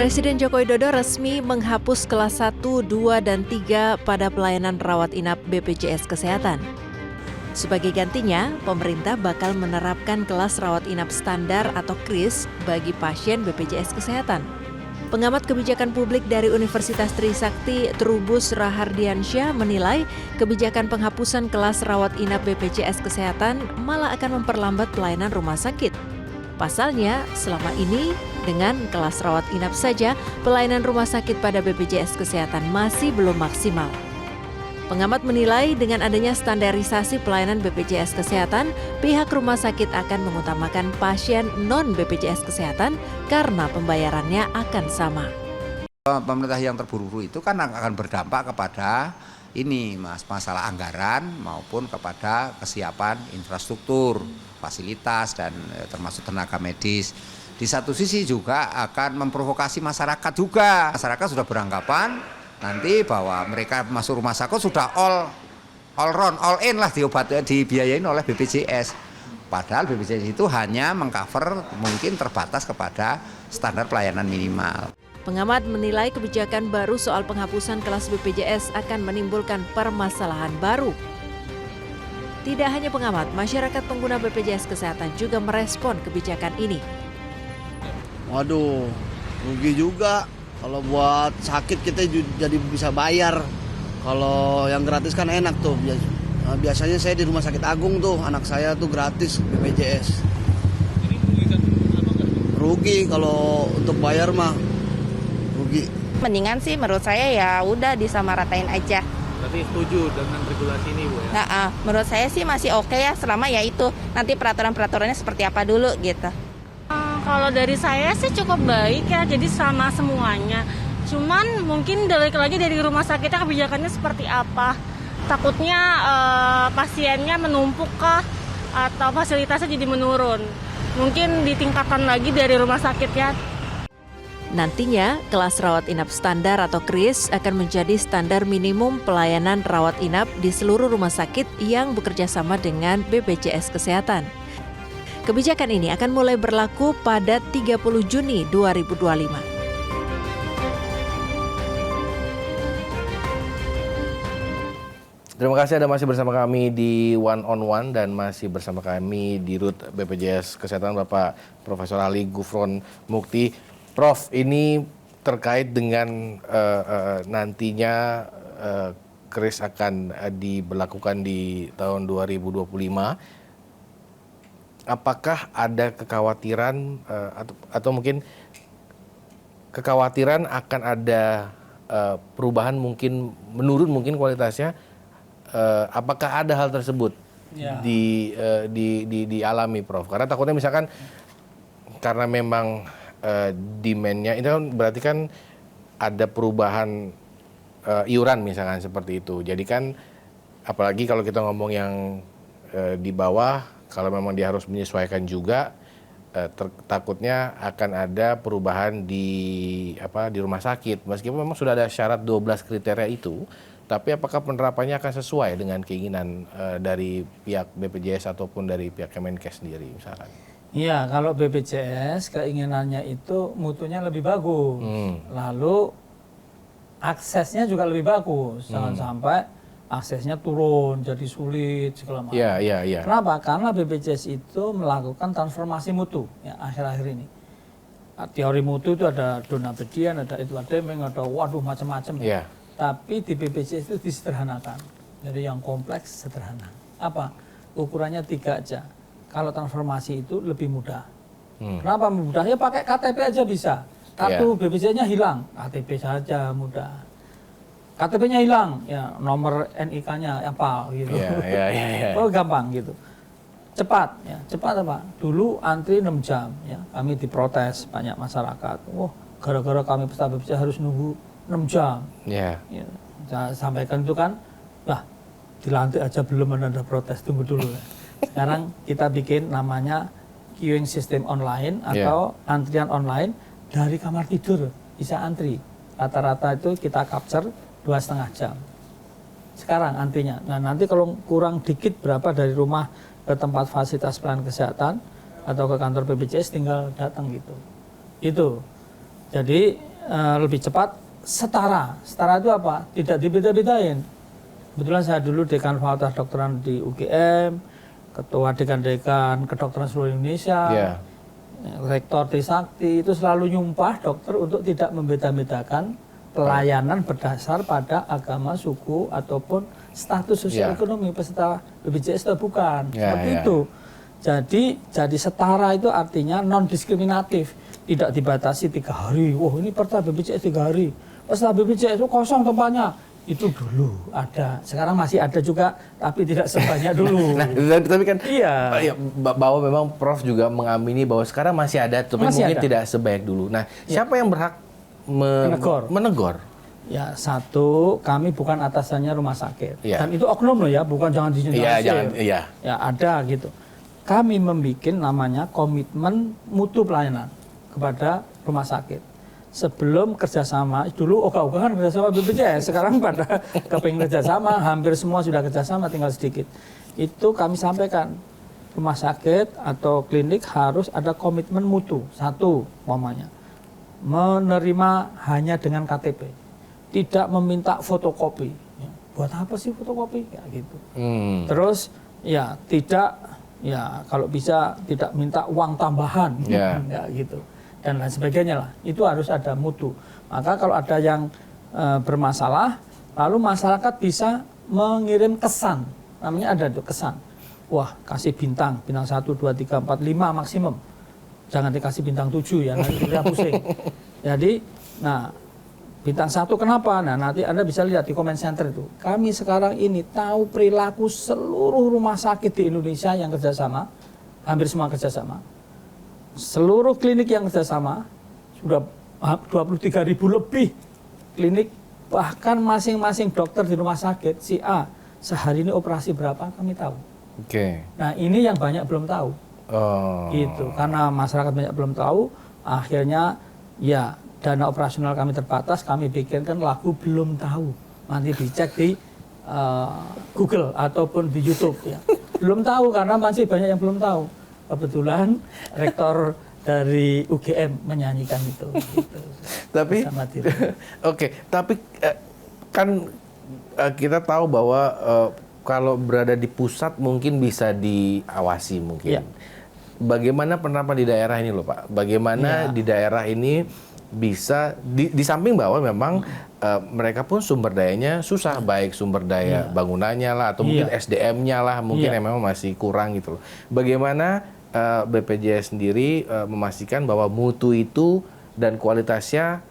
Presiden Joko Widodo resmi menghapus kelas 1, 2, dan 3 pada pelayanan rawat inap BPJS Kesehatan. Sebagai gantinya, pemerintah bakal menerapkan kelas rawat inap standar atau KRIS bagi pasien BPJS Kesehatan. Pengamat kebijakan publik dari Universitas Trisakti, Trubus Rahardiansyah menilai kebijakan penghapusan kelas rawat inap BPJS Kesehatan malah akan memperlambat pelayanan rumah sakit. Pasalnya, selama ini dengan kelas rawat inap saja, pelayanan rumah sakit pada BPJS Kesehatan masih belum maksimal. Pengamat menilai dengan adanya standarisasi pelayanan BPJS Kesehatan, pihak rumah sakit akan mengutamakan pasien non-BPJS Kesehatan karena pembayarannya akan sama. Pemerintah yang terburu-buru itu kan akan berdampak kepada masalah anggaran maupun kepada kesiapan infrastruktur, fasilitas dan termasuk tenaga medis. Di satu sisi juga akan memprovokasi masyarakat juga. Masyarakat sudah beranggapan nanti bahwa mereka masuk rumah sakit sudah all in lah dibiayain oleh BPJS. Padahal BPJS itu hanya mengcover mungkin terbatas kepada standar pelayanan minimal. Pengamat menilai kebijakan baru soal penghapusan kelas BPJS akan menimbulkan permasalahan baru. Tidak hanya pengamat, masyarakat pengguna BPJS Kesehatan juga merespon kebijakan ini. Waduh, rugi juga. Kalau buat sakit kita jadi bisa bayar. Kalau yang gratis kan enak tuh. Biasanya saya di Rumah Sakit Agung tuh, anak saya tuh gratis BPJS. Ini merugikan apakah? Rugi kalau untuk bayar mah. Rugi. Mendingan sih menurut saya ya udah disamaratain aja. Berarti setuju dengan regulasi ini, Bu ya? Menurut saya sih masih oke ya, selama ya itu nanti peraturan-peraturannya seperti apa dulu gitu. Kalau dari saya sih cukup baik ya, jadi sama semuanya. Cuman mungkin balik lagi dari rumah sakitnya kebijakannya seperti apa. Takutnya pasiennya menumpuk kah atau fasilitasnya jadi menurun. Mungkin ditingkatkan lagi dari rumah sakit ya. Nantinya, kelas rawat inap standar atau KRIS akan menjadi standar minimum pelayanan rawat inap di seluruh rumah sakit yang bekerja sama dengan BPJS Kesehatan. Kebijakan ini akan mulai berlaku pada 30 Juni 2025. Terima kasih Anda masih bersama kami di One on One dan masih bersama kami di RUT BPJS Kesehatan Bapak Profesor Ali Gufron Mukti. Prof, ini terkait dengan nantinya KRIS akan diberlakukan di tahun 2025. Apakah ada kekhawatiran atau mungkin kekhawatiran akan ada perubahan mungkin menurun mungkin kualitasnya? Apakah ada hal tersebut dialami, Prof? Karena takutnya misalkan karena memang demand-nya itu kan berarti kan ada perubahan iuran misalkan seperti itu. Jadi kan apalagi kalau kita ngomong yang di bawah, kalau memang dia harus menyesuaikan juga, takutnya akan ada perubahan di rumah sakit. Meskipun memang sudah ada syarat 12 kriteria itu, tapi apakah penerapannya akan sesuai dengan keinginan dari pihak BPJS ataupun dari pihak Kemenkes sendiri misalkan? Iya, kalau BPJS keinginannya itu mutunya lebih bagus, lalu aksesnya juga lebih bagus, jangan sampai aksesnya turun, jadi sulit segala macam. Iya. Kenapa? Karena BPJS itu melakukan transformasi mutu ya akhir-akhir ini. Teori mutu itu ada Donna Bedian, ada Edward Deming, ada macam-macam. Iya. Tapi di BPJS itu disederhanakan, jadi yang kompleks sederhana. Apa? Ukurannya 3 aja. Kalau transformasi itu lebih mudah. Kenapa mudah? Ya pakai KTP aja bisa. Kartu BPJS-nya hilang, KTP saja mudah. KTP-nya hilang, ya nomor NIK-nya apa gitu. Oh gampang gitu. Cepat ya, cepat apa? Dulu antri 6 jam ya. Kami diprotes banyak masyarakat. Gara-gara kami peserta BPJS harus nunggu 6 jam. Ya, saya sampaikan itu kan, dilantik aja belum ada protes, tunggu dulu ya. Sekarang kita bikin namanya queuing system online atau antrian online dari kamar tidur bisa antri. Rata-rata itu kita capture 2,5 jam. Sekarang antrinya. Nah nanti kalau kurang dikit berapa dari rumah ke tempat fasilitas pelayanan kesehatan atau ke kantor BPJS tinggal datang gitu. Itu. Jadi lebih cepat, setara. Setara itu apa? Tidak dibeda-bedain. Kebetulan saya dulu dekan Fakultas Kedokteran di UGM, ketua dekan-dekan kedokteran seluruh Indonesia, rektor Trisakti, itu selalu nyumpah dokter untuk tidak membeda-bedakan pelayanan berdasar pada agama, suku, ataupun status sosial ekonomi peserta BPJS atau bukan. Seperti itu. Jadi setara itu artinya non-diskriminatif. Tidak dibatasi 3 hari. Wah, ini peserta BPJS 3 hari. Peserta BPJS itu kosong tempatnya. Itu dulu ada, sekarang masih ada juga, tapi tidak sebanyak dulu. Nah, tapi kan bahwa memang Prof juga mengamini bahwa sekarang masih ada, tapi mungkin tidak sebanyak dulu. Nah, siapa yang berhak menegur? Ya, satu, kami bukan atasannya rumah sakit, dan itu oknum loh ya, bukan jangan dijelaskan. Ya, ada gitu. Kami membuat namanya komitmen mutu pelayanan kepada rumah sakit. Sebelum kerjasama, dulu ogah-ogahan kerjasama BPJS, sekarang pada kepingin kerjasama, hampir semua sudah kerjasama, tinggal sedikit. Itu kami sampaikan, rumah sakit atau klinik harus ada komitmen mutu. Satu, umpamanya, menerima hanya dengan KTP, tidak meminta fotokopi. Buat apa sih fotokopi? Ya gitu. Terus, ya tidak, ya kalau bisa tidak minta uang tambahan, ya gitu. Dan lain sebagainya lah, itu harus ada mutu. Maka kalau ada yang bermasalah, lalu masyarakat bisa mengirim kesan, namanya ada tuh kesan. Wah, kasih bintang 1, 2, 3, 4, 5 maksimum. Jangan dikasih bintang 7 ya, nanti udah pusing. Jadi, nah bintang 1 kenapa? Nah nanti Anda bisa lihat di comment center itu. Kami sekarang ini tahu perilaku seluruh rumah sakit di Indonesia yang kerjasama, hampir semua kerjasama. Seluruh klinik yang kerjasama sudah 23.000 lebih klinik, bahkan masing-masing dokter di rumah sakit si A sehari ini operasi berapa kami tahu. Nah ini yang banyak belum tahu. Gitu, karena masyarakat banyak belum tahu, akhirnya ya dana operasional kami terbatas, kami bikinkan lagu belum tahu. Nanti dicek di Google ataupun di YouTube ya. Belum tahu karena masih banyak yang belum tahu. Kebetulan rektor dari UGM menyanyikan itu. Gitu. Tapi, tapi kan kita tahu bahwa kalau berada di pusat mungkin bisa diawasi mungkin. Bagaimana penerapan di daerah ini loh Pak? Bagaimana di daerah ini bisa di samping bahwa memang mereka pun sumber dayanya susah, baik sumber daya bangunannya lah atau mungkin SDM-nya lah mungkin yang memang masih kurang gitu loh. Bagaimana BPJS sendiri memastikan bahwa mutu itu dan kualitasnya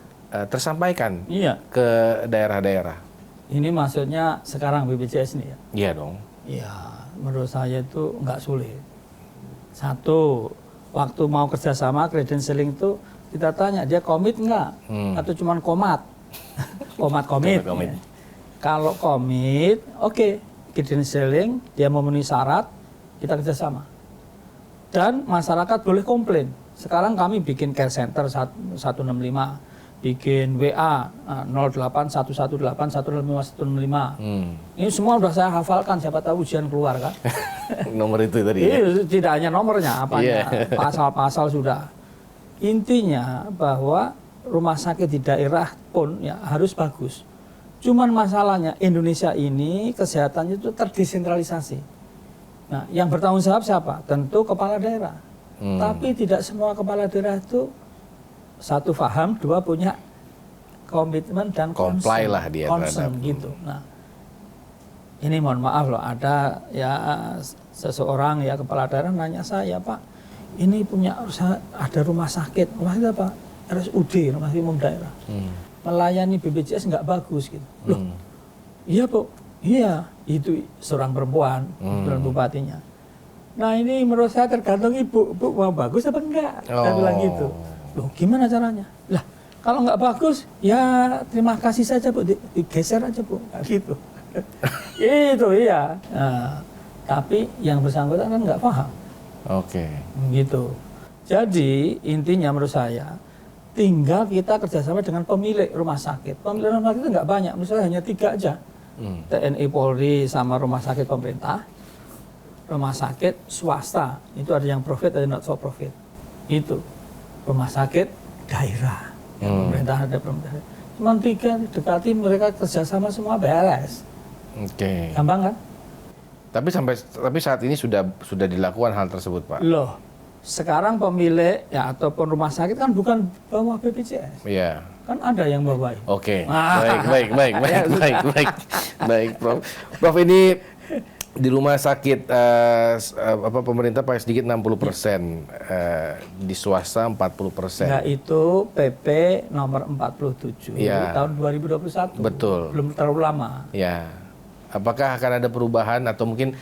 tersampaikan ke daerah-daerah? Ini maksudnya sekarang BPJS ini ya? Iya dong. Iya, menurut saya itu nggak sulit. Satu, waktu mau kerjasama credentialing itu kita tanya dia komit nggak atau cuman komat? komit. Ya. Kalau komit, oke, credentialing dia memenuhi syarat, kita kerjasama. Dan masyarakat boleh komplain. Sekarang kami bikin care center 165, bikin WA 08118105165. Ini semua udah saya hafalkan, siapa tahu ujian keluar kan. Nomor itu tadi ya? Tidak hanya nomornya, apanya, pasal-pasal sudah. Intinya bahwa rumah sakit di daerah pun ya harus bagus. Cuman masalahnya Indonesia ini kesehatannya itu terdesentralisasi. Nah, yang bertanggung jawab siapa? Tentu kepala daerah. Tapi tidak semua kepala daerah itu satu paham, dua punya komitmen dan comply lah dia concern gitu. Nah, ini mohon maaf loh, ada ya seseorang ya kepala daerah nanya saya, Pak, ini punya ada rumah sakit apa? RSUD, rumah sakit umum daerah. Melayani BPJS nggak bagus gitu. Loh, iya Bu, iya. Itu seorang perempuan, dan bupatinya. Nah ini menurut saya tergantung ibu, Bu mau bagus apa enggak? Saya bilang gitu. Loh gimana caranya? Lah kalau nggak bagus, ya terima kasih saja Bu, digeser aja Bu, gitu. Itu iya. Nah, tapi yang bersangkutan kan nggak paham. Gitu. Jadi intinya menurut saya, tinggal kita kerjasama dengan pemilik rumah sakit. Pemilik rumah sakit itu nggak banyak, menurut saya hanya 3 aja. TNI Polri sama rumah sakit pemerintah, rumah sakit swasta itu ada yang profit ada yang not for profit. Itu rumah sakit daerah Pemerintah ada pemerintah. Cuma 3 dekati mereka kerjasama semua beres. Oke. Gampang kan? Tapi saat ini sudah dilakukan hal tersebut, Pak. Loh, sekarang pemilik ya ataupun rumah sakit kan bukan bawah BPJS. Iya. Kan ada yang bawahi. Oke. Baik, Prof. Prof, ini di rumah sakit pemerintah paling sedikit 60%, di swasta 40%. Ya itu PP nomor 47 Ya. tahun 2021. Betul. Belum terlalu lama. Ya. Apakah akan ada perubahan atau mungkin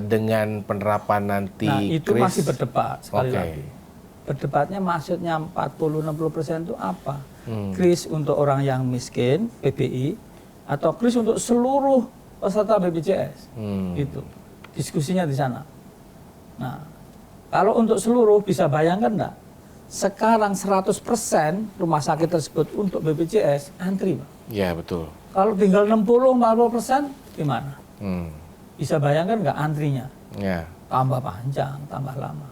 dengan penerapan nanti? Nah itu kris? masih berdebat sekali Oke. lagi. Berdebatnya maksudnya 40-60% itu apa? Kris untuk orang yang miskin, PBI, atau kris untuk seluruh peserta BPJS. Gitu. Diskusinya di sana. Nah, kalau untuk seluruh bisa bayangkan enggak? Sekarang 100% rumah sakit tersebut untuk BPJS antri, Pak. Ya, betul. Kalau tinggal 60-40% gimana? Bisa bayangkan nggak antrinya? Ya. Tambah panjang, tambah lama.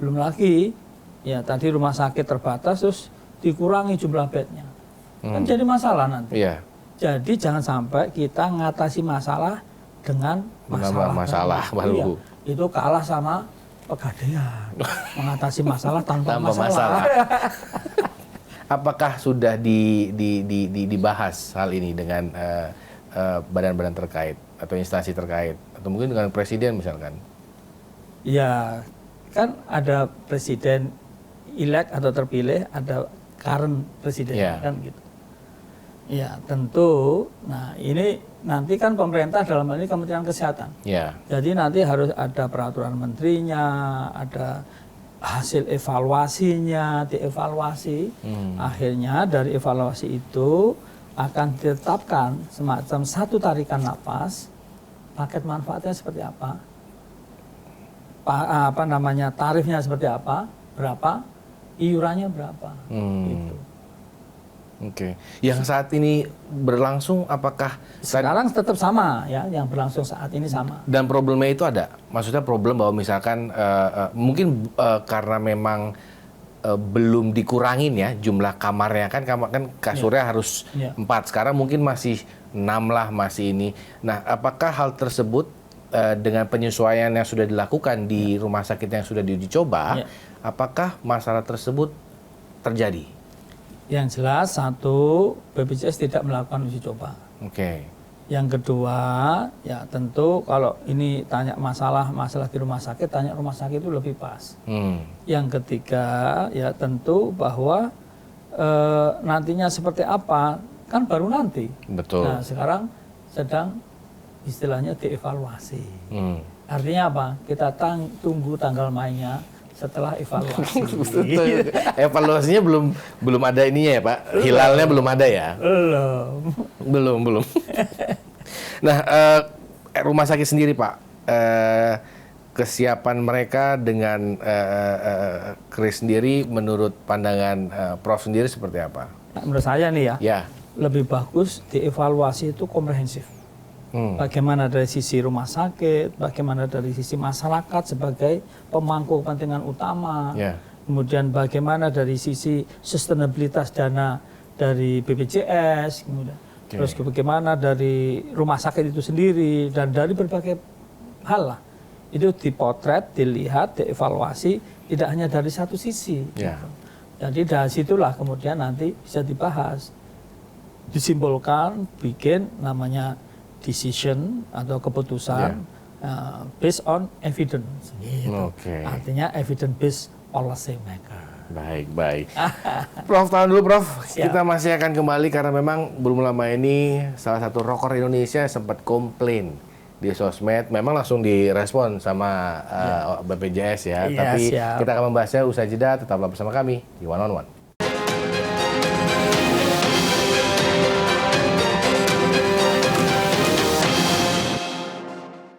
Belum lagi, ya tadi rumah sakit terbatas terus dikurangi jumlah bednya. Kan jadi masalah nanti. Iya. Jadi jangan sampai kita ngatasi masalah dengan masalah baru. Iya, itu kalah sama pegadaian. Mengatasi masalah tanpa masalah. Apakah sudah dibahas hal ini dengan badan-badan terkait atau instansi terkait atau mungkin dengan presiden misalkan? Ya, kan ada presiden elect atau terpilih, ada current presiden kan gitu. Ya, tentu. Nah, ini nanti kan pemerintah dalam hal ini Kementerian Kesehatan. Ya. Jadi nanti harus ada peraturan menterinya, ada hasil evaluasinya, dievaluasi. Akhirnya dari evaluasi itu akan ditetapkan semacam satu tarikan napas, paket manfaatnya seperti apa, tarifnya seperti apa, berapa, iurannya berapa. Gitu. Oke. Yang saat ini berlangsung apakah sekarang tetap sama ya, yang berlangsung saat ini sama. Dan problemnya itu ada? Maksudnya problem bahwa misalkan mungkin karena memang belum dikurangin ya jumlah kamarnya kan kasurnya harus 4, sekarang mungkin masih 6 lah masih ini. Nah, apakah hal tersebut dengan penyesuaian yang sudah dilakukan di rumah sakit yang sudah dicoba, apakah masalah tersebut terjadi? Yang jelas satu, BPJS tidak melakukan uji coba. Oke. Yang kedua, ya tentu kalau ini tanya masalah di rumah sakit, tanya rumah sakit itu lebih pas. Yang ketiga, ya tentu bahwa nantinya seperti apa, kan baru nanti. Betul. Nah sekarang sedang istilahnya dievaluasi. Artinya apa? Kita tunggu tanggal mainnya setelah evaluasi. Evaluasinya belum ada ininya ya Pak? Hilalnya belum ada ya? Belum. Nah, rumah sakit sendiri Pak, kesiapan mereka dengan kris sendiri menurut pandangan Prof sendiri seperti apa? Menurut saya nih ya, lebih bagus dievaluasi itu komprehensif. Bagaimana dari sisi rumah sakit, bagaimana dari sisi masyarakat sebagai pemangku kepentingan utama, kemudian bagaimana dari sisi sustainabilitas dana dari BPJS, kemudian terus bagaimana dari rumah sakit itu sendiri dan dari berbagai hal lah. Itu dipotret, dilihat, dievaluasi, tidak hanya dari satu sisi. Gitu. Jadi dari situlah kemudian nanti bisa dibahas, disimpulkan, bikin namanya decision atau keputusan based on evidence. Gitu. Artinya evidence based policy maker. Baik. Prof, tahan dulu Prof. Kita masih akan kembali karena memang belum lama ini salah satu rocker Indonesia sempat komplain di sosmed. Memang langsung direspon sama BPJS ya. Tapi kita akan membahasnya usai jeda. Tetaplah bersama kami di One on One.